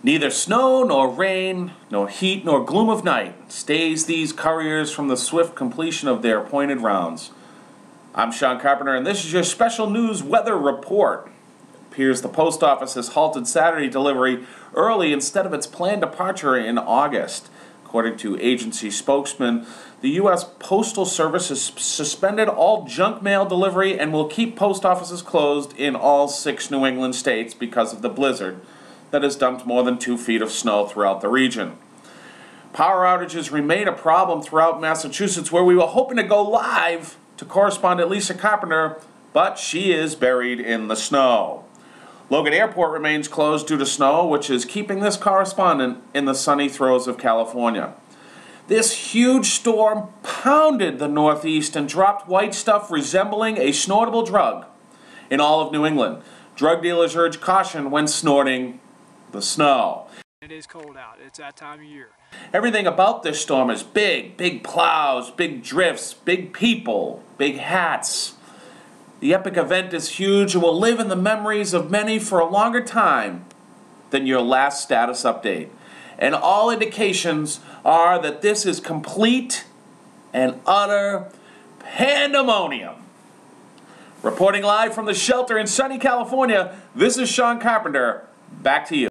Neither snow nor rain, nor heat nor gloom of night stays these couriers from the swift completion of their appointed rounds. I'm Sean Carpenter, and this is your special news weather report. It appears the post office has halted Saturday delivery early instead of its planned departure in August. According to agency spokesman, the U.S. Postal Service has suspended all junk mail delivery and will keep post offices closed in all 6 New England states because of the blizzard that has dumped more than 2 feet of snow throughout the region. Power outages remain a problem throughout Massachusetts, where we were hoping to go live to correspondent Lisa Carpenter, but she is buried in the snow. Logan Airport remains closed due to snow, which is keeping this correspondent in the sunny throes of California. This huge storm pounded the Northeast and dropped white stuff resembling a snortable drug in all of New England. Drug dealers urge caution when snorting the snow. It is cold out. It's that time of year. Everything about this storm is big. Big plows, big drifts, big people, big hats. The epic event is huge and will live in the memories of many for a longer time than your last status update. And all indications are that this is complete and utter pandemonium. Reporting live from the shelter in sunny California, this is Sean Carpenter. Back to you.